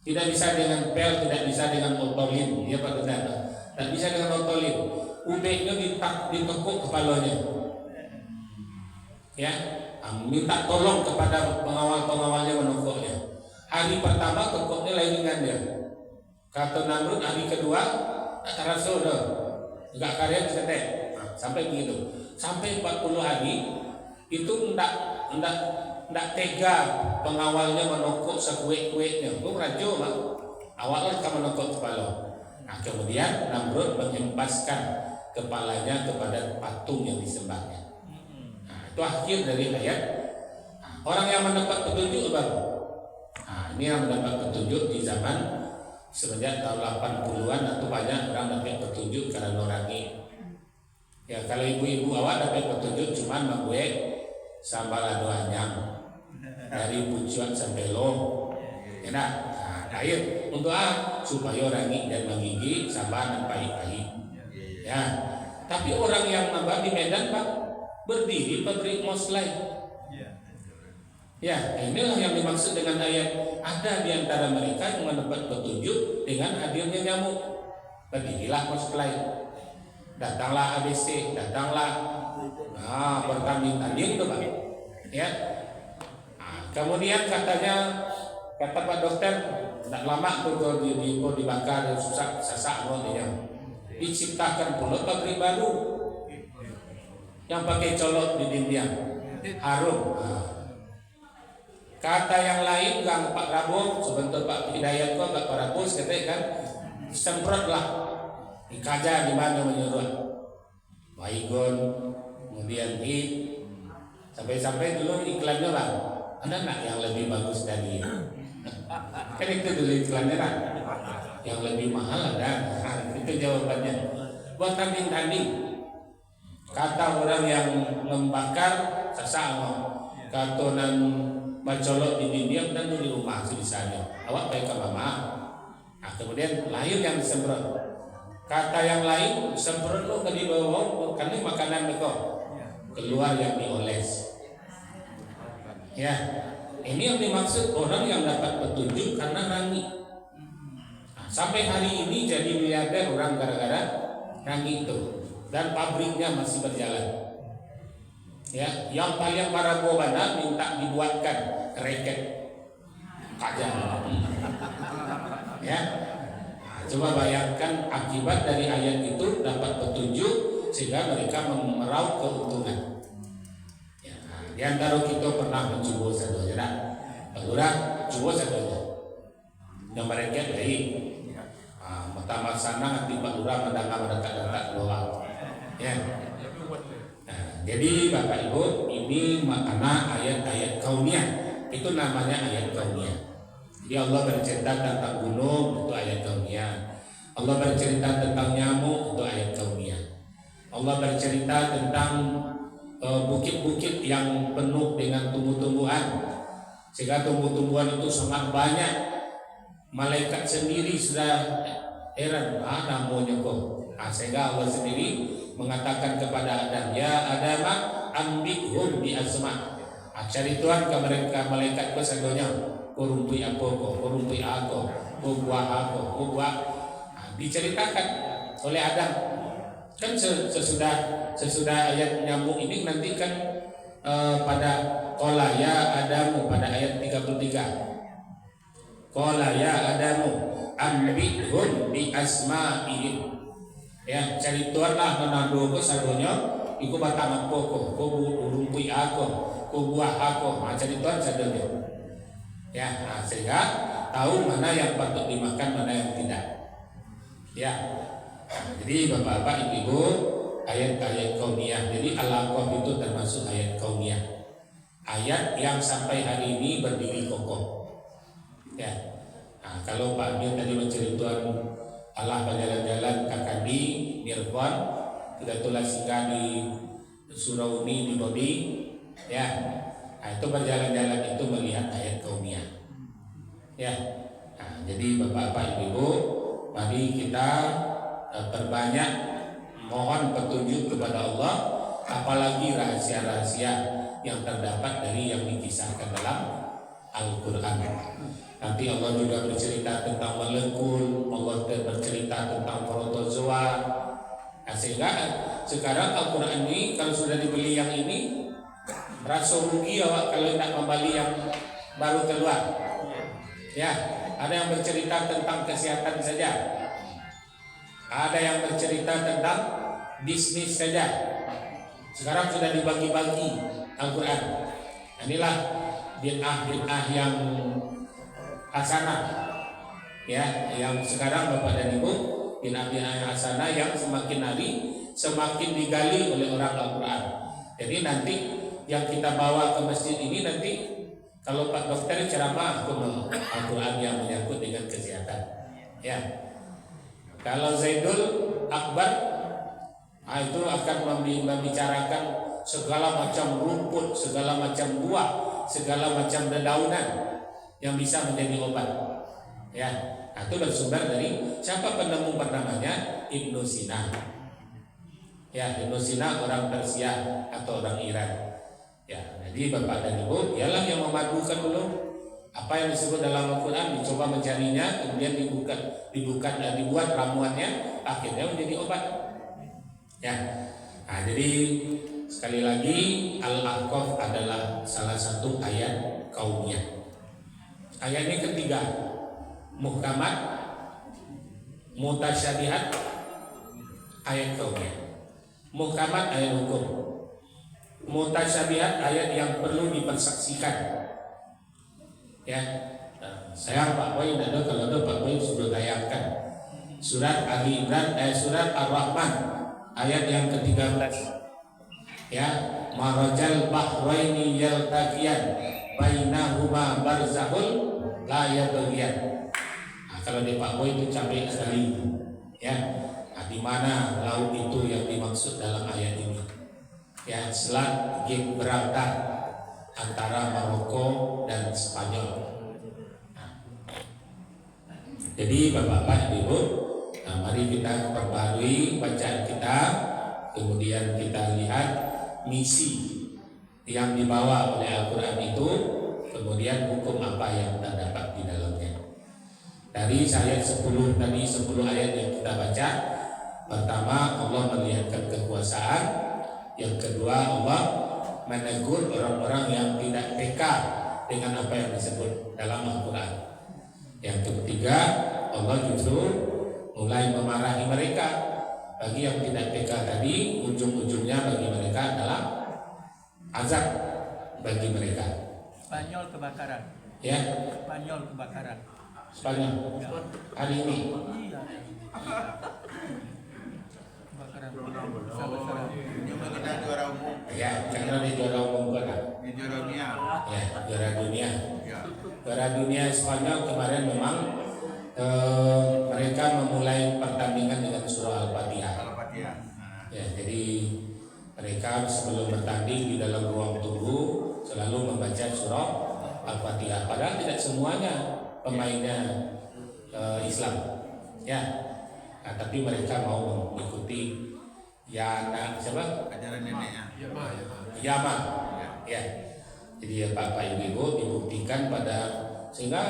tidak bisa dengan pel, tidak bisa dengan otolin. Ya Pak Tanda, tidak bisa dengan otolin. Ubeknya ditekuk kepalanya. Ya. Minta tolong kepada pengawal-pengawalnya menokoknya. Hari pertama tekuknya lain dengan dia. Kata Namrud hari kedua tak terasa dah. Enggak karya cetek. Sampai begitu. Sampai 40 hari itu enggak tega pengawalnya menokok sekuek-kueknya. Itu rajo mah. Awalnya kamu menokok kepala. Nah, kemudian Namrud menghempaskan kepalanya kepada patung yang disembahnya. Nah, itu akhir dari ayat. Nah, orang yang mendapat petunjuk baru. Nah, ini yang mendapat petunjuk di zaman semenjak tahun 80-an atau banyak orang dapat petunjuk karena nurangi. Ya, kalau ibu-ibu awak dapat petunjuk cuman membuat sambal adoanyang dari pucuan sampai loh. Ya, nah, air untuk supaya orang dan menggigi sabar dan pahit-pahit. Ya, tapi orang yang nambah di Medan Pak berdiri pabrik moslai. Ya, inilah yang dimaksud dengan ayat. Ada di antara mereka yang mendapat petunjuk dengan hadirnya nyamuk. Berdirilah moslai. Datanglah ABC, datanglah bertanding-tanding tuh Pak. Ya. Nah, kemudian katanya kata Pak Dokter tidak lama tuh dibakar susah sasak dia. Diciptakan pula pabrik baru yang pakai colok di dinding harum. Kata yang lain gang Pak Rabu sebentar Pak Hidayat kok Pak Rabu katanya kan semprotlah dikaja di mana menyuruh Baygon kemudian sampai dulu iklannya Bang ada nggak yang lebih bagus dari kan itu dulu iklannya kan yang lebih mahal ada. Itu jawabannya buat tanding-tanding. Kata orang yang membakar sesama katonan mencolok di dinding dan di rumah sebisanya awak baik ke mama. Nah, kemudian lahir yang disemprot. Kata yang lain semprot lo ke di bawah karena makanan mereka keluar yang dioles. Ya, ini yang dimaksud orang yang dapat petunjuk karena rangi. Nah, sampai hari ini jadi miliarder orang gara-gara rangi itu dan pabriknya masih berjalan. Ya, yang paling para bobana minta dibuatkan reket kaja. Ya, nah, coba bayangkan akibat dari ayat itu dapat petunjuk sehingga mereka meraup keuntungan. Ya, nah, di antara kita pernah mencoba satu aja, Padura coba satu aja. Yang mereka dari pertama sana nanti Padura mendengar mendekat doang. Ya. Jadi Bapak Ibu, ini makna ayat-ayat kauniyah. Itu namanya ayat kauniyah. Jadi Allah bercerita tentang gunung, itu ayat kauniyah. Allah bercerita tentang nyamuk, itu ayat kauniyah. Allah bercerita tentang bukit-bukit yang penuh dengan tumbuh-tumbuhan, sehingga tumbuh-tumbuhan itu sangat banyak. Malaikat sendiri sudah heran, namanya kok. Sehingga Allah sendiri mengatakan kepada Adam, ya Adam, ambihum bi asma. Cari Tuhan ke mereka malaikat kesadonya, kurumpi apa kok, kurumpi aku, buah aku, buah. Diceritakan oleh Adam. Kan sesudah ayat nyamuk ini nanti kan pada qala ya Adamu pada ayat 33. Qala ya Adamu ambihum bi asma'ihim. Ya, cari Tuhan lah menandu ke sadonya, iku batang apa kok, rumpui aku, buah aku, cari Tuhan sadonya. Ya, sehingga tahu mana yang patut dimakan, mana yang tidak. Ya, jadi bapak-bapak, ibu-ibu, ayat-ayat kauniyah. Jadi al-Aqaf itu termasuk ayat kauniyah. Ayat yang sampai hari ini berdiri kokoh. Ya, kalau Pak Amir tadi menceritakan Allah berjalan-jalan kakandi Nirwan tidak tulis singgah di Surauni di Bodi ya. Itu berjalan-jalan itu melihat ayat kauniyah ya. Jadi bapak-bapak ibu-ibu, mari kita perbanyak mohon petunjuk kepada Allah, apalagi rahasia-rahasia yang terdapat dari yang dikisahkan dalam Al-Quran. Nanti Allah juga bercerita tentang molekul, Allah bercerita tentang protozoa. Sehingga sekarang Al-Quran ini kalau sudah dibeli yang ini, rasa rugi awak kalau tidak membeli yang baru keluar. Ya, ada yang bercerita tentang kesehatan saja, ada yang bercerita tentang bisnis saja. Sekarang sudah dibagi-bagi Al-Quran. Inilah bid'ah yang hasanah ya, yang sekarang Bapak dan Ibu bina-bina hasanah yang semakin hari semakin digali oleh orang Al-Quran. Jadi nanti yang kita bawa ke masjid ini nanti kalau Pak Dokter ceramah Al-Quran yang menyangkut dengan kesehatan. Ya. Kalau Zaidul Akbar itu akan membicarakan segala macam rumput, segala macam buah, segala macam dedaunan yang bisa menjadi obat. Ya, itu bersumber dari siapa penemu pertamanya? Ibnu Sina. Ya, Ibnu Sina orang Persia atau orang Iran. Ya, jadi Bapak dan Ibu, ialah yang memadukan dulu apa yang disebut dalam Al-Quran, dicoba mencarinya, kemudian dibuat ramuannya, akhirnya menjadi obat. Ya, nah, jadi sekali lagi Al-Ahqaf adalah salah satu ayat kaumiyah. Ayatnya ketiga, muhkamat, mutasyabihat, ayat kaumiyah. Muhkamat ayat hukum, mutasyabihat ayat yang perlu dipersaksikan. Ya, saya Pak Boy tidak ada, kalau ada Pak Boy sudah tayangkan surat Ali Imran, surat Ar-Rahman ayat yang ke-13. Ya, marajal bahraini yaltaqiyan bainahuma barzakhul la yabghiyan. Nah, kalau di Pak Boy itu capek sekali. Ya, nah, di mana laut itu yang dimaksud dalam ayat ini? Ya, Selat Gibraltar antara Maroko dan Spanyol. Nah, jadi Bapak-bapak Ibu, nah, mari kita perbarui bacaan kita, kemudian kita lihat misi yang dibawa oleh Al-Quran itu, kemudian hukum apa yang terdapat di dalamnya. Dari ayat 10 tadi, 10 ayat yang kita baca, pertama Allah melihatkan kekuasaan, yang kedua Allah menegur orang-orang yang tidak peka dengan apa yang disebut dalam Al-Quran. Yang ketiga, Allah justru mulai memarahi mereka. Bagi yang tidak peka tadi, ujung-ujungnya bagi mereka adalah azab bagi mereka.
Spanyol kebakaran.
Ya,
Spanyol kebakaran.
Spanyol hari ini.
Iya. Kebakaran besar-besaran.
Cuma kita juara umum
Ya, karena di juara umum kan.
di juara dunia.
Ya, juara dunia.
Ya.
Juara dunia Spanyol kemarin memang mereka memulai pertandingan dengan surah Al-Fatihah.
Al-Fatihah. Nah,
Ya, jadi mereka sebelum bertanding di dalam ruang tunggu selalu membaca surah Al-Fatihah. Padahal tidak semuanya pemainnya Islam. Ya, nah, tapi mereka mau mengikuti siapa?
ajaran neneknya.
Yaman. Ya. Jadi ya Bapak Ibu dibuktikan sehingga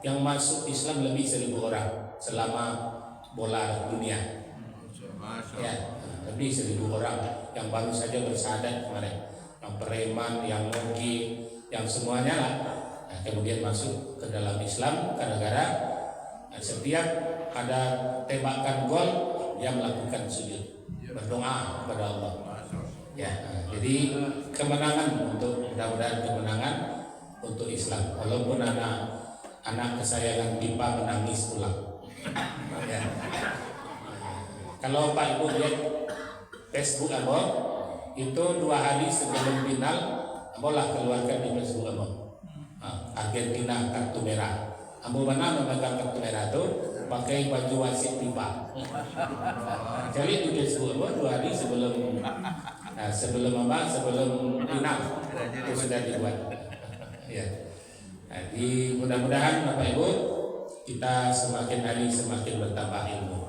yang masuk Islam lebih 1.000 orang selama bola dunia.
Masya
Ya, lebih 1.000 orang yang baru saja bersyahadat kemarin. Yang preman, yang mogi, yang semuanya lah. Nah, kemudian masuk ke dalam Islam gara-gara setiap ada tembakan gol dia melakukan sujud, berdoa kepada Allah. Ya, jadi kemenangan mudah-mudahan kemenangan untuk Islam. Walaupun anak kesayangan Pipa menangis pulang. Ya. Kalau Pak Ibu lihat Facebook Abah itu 2 hari sebelum final, Abah lah keluarkan di Facebook Abah. Argentina kartu merah. Abah mana memegang kartu merah itu pakai baju wasit Pipa. Jadi di Facebook Abah 2 hari sebelum final itu sudah dibuat. Ya. Jadi mudah-mudahan Bapak Ibu kita semakin hari semakin bertambah ilmu.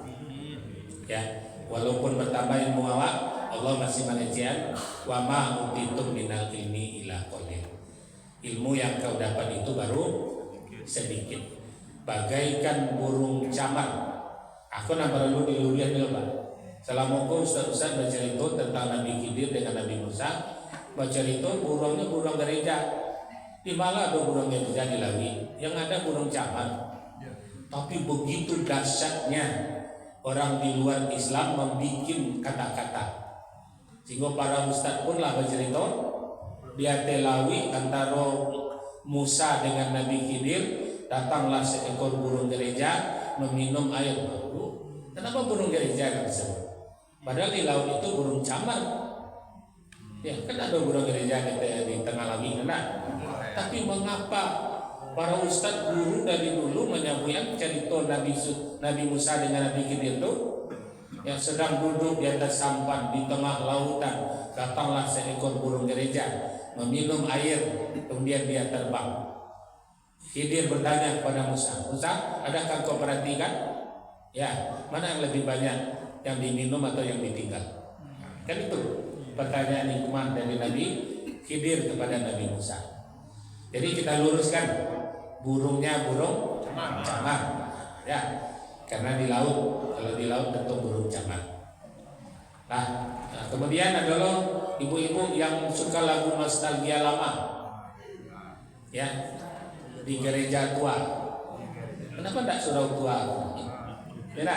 Ya, walaupun bertambah ilmu awak, Allah masih mengajian wa ma utitum minal ilmi ila qalil. Ilmu yang kau dapat itu baru sedikit. Bagaikan burung camar. Aku nak perlu dilulian dulu Pak. Selama aku Ustaz bercerita tentang Nabi Khidir dengan Nabi Musa, bercerita burungnya burung gereja. Di mana ada burung gereja di Lawi? Yang ada burung camar. Tapi begitu dahsyatnya orang di luar Islam membuat kata-kata, sehingga para ustaz pun lah bercerita dia telawi antara Musa dengan Nabi Khidir, datanglah seekor burung gereja meminum air baru Kenapa burung gereja nggak disebut? Padahal di laut itu burung camar. Ya, kan ada burung gereja di tengah laut nah. Tapi mengapa para ustadz guru dari dulu menyampaikan cerita Nabi Musa dengan Nabi Khidir itu yang sedang duduk di atas sampan di tengah lautan, datanglah seekor burung gereja meminum air, kemudian dia terbang. Khidir bertanya kepada Musa, Musa, adakah kau perhatikan? Ya, mana yang lebih banyak, yang diminum atau yang ditinggal? Kan itu pertanyaan hikmah dari Nabi Khidir kepada Nabi Musa. Jadi kita luruskan, burungnya burung camar, ya, karena di laut, kalau di laut tentu burung camar. Nah, kemudian adalah ibu-ibu yang suka lagu nostalgia lama, ya, di gereja tua. Kenapa tidak surau tua? Ya,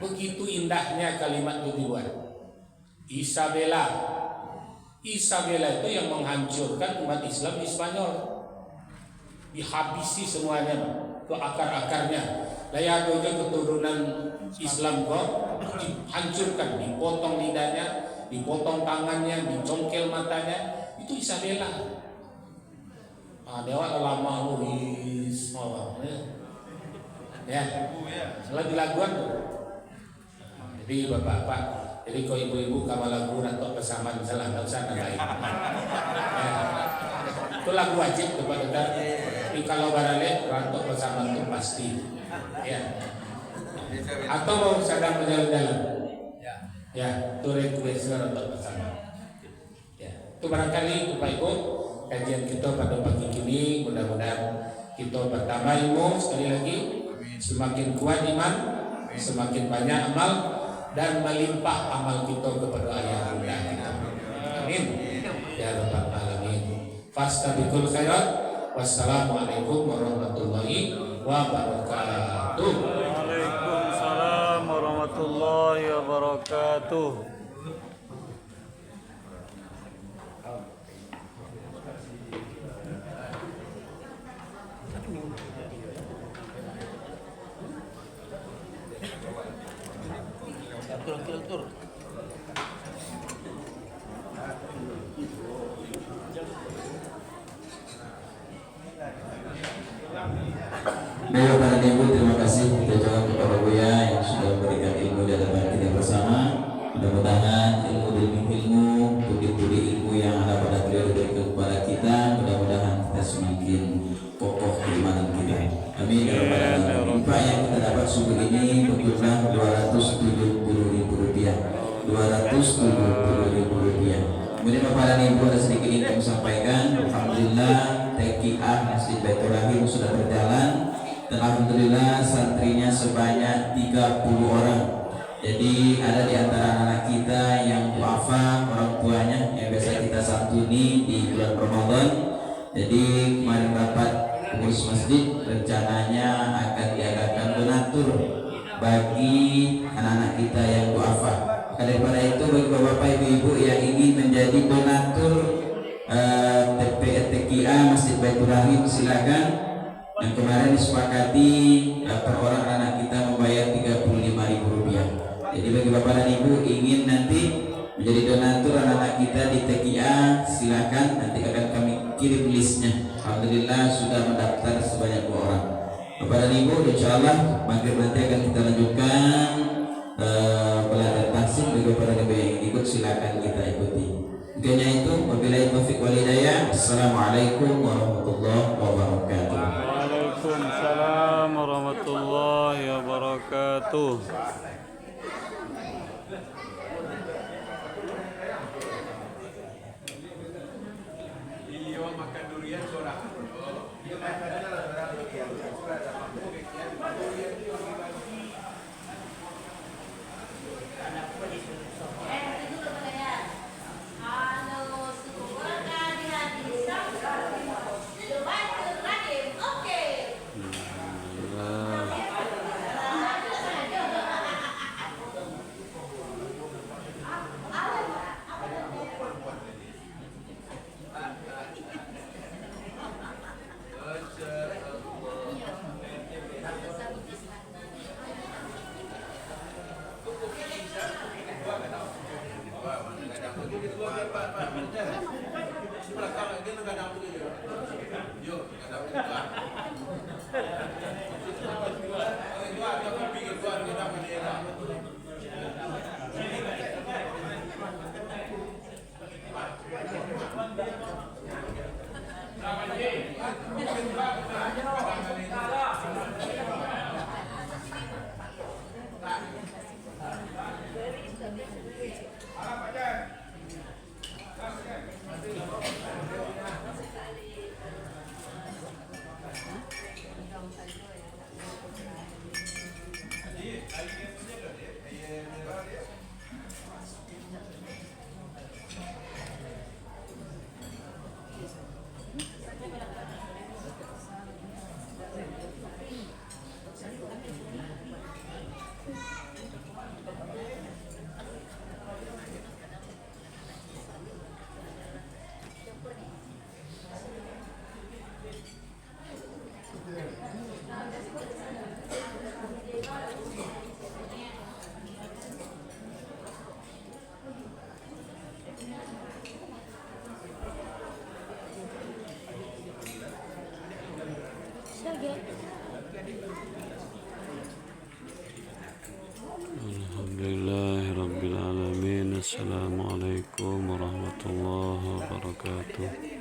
begitu indahnya kalimat itu dibuat. Isabella itu yang menghancurkan umat Islam di Spanyol. Dihabisi semuanya ke akar-akarnya. Daya dojo keturunan Islam kok dihancurkan, dipotong lidahnya, dipotong tangannya, dicongkel matanya. Itu Isabella. Dewa lama Luis, ya, selalu dilakukan tuh. Jadi bapak-bapak, jadi kau ibu-ibu kamu lagu atau bersama misalnya nggak usah lain. Ya. Itu lagu wajib kepada kita. Tapi kalau barale rantok bersama itu pasti. Ya. Atau mau sedang berjalan-jalan. Ya, itu request rantok bersama. Ya. Itu barangkali Bapak Ibu kajian kita pada pagi ini, mudah-mudahan kita bertambah ilmu sekali lagi, semakin kuat iman, semakin banyak amal, dan melimpah amal kita kepada ayah bunda kita. Amin. Ya Rabbal Alamin. Fastabiqul khairat. Wassalamualaikum warahmatullahi wabarakatuh.
Waalaikumsalam warahmatullahi wabarakatuh.
Tur.
Baik Bapak dan Ibu, terima kasih kita ucapkan kepada Buya yang sudah memberikan ilmu di hadapan kita bersama. Mudah-mudahan ilmu budi-budi ilmu yang ada pada beliau diberikan kepada kita. Mudah-mudahan kita semakin kokoh keimanan kita. Amin ya rabbal alamin. Infak yang kita dapat subuh ini berjumlah Rp270.000. Rp270.000. Kemudian Bapak dan Ibu ada sedikit ini kami sampaikan. Alhamdulillah TKA Masjid Baitur Rahim sudah berjalan. Dan alhamdulillah santrinya sebanyak 30 orang. Jadi ada di antara anak kita yang duafa, orang tuanya yang biasa kita santuni di bulan Ramadan. Jadi kemarin rapat pengurus masjid rencananya akan diadakan donatur bagi anak-anak kita yang duafa. Daripada itu bagi bapak ibu-ibu yang ingin menjadi donatur TPA Masjid Baitur Rahim silakan. Yang kemarin disepakati per orang anak kita membayar Rp35.000. Jadi bagi bapak dan ibu ingin nanti menjadi donatur anak-anak kita di TKA silakan, nanti akan kami kirim listnya. Alhamdulillah sudah mendaftar sebanyak 2 orang. Bapak dan ibu insyaallah maghrib nanti akan kita lanjutkan belajar tahsin. Bagi bapak dan ibu yang ingin ikut silakan kita ikuti. Mungkinnya itu wabillahi taufiq wal hidayah. Assalamualaikum warahmatullahi wabarakatuh.
Waalaikumsalam warahmatullahi wabarakatuh.
Iya makan durian sorak. belakang dia nggak ada punya. Yo, nggak ada punya. Dua dia pikir dua dia dapat dia.
Alhamdulillahirabbil alamin. Assalamualaikum warahmatullahi wabarakatuh.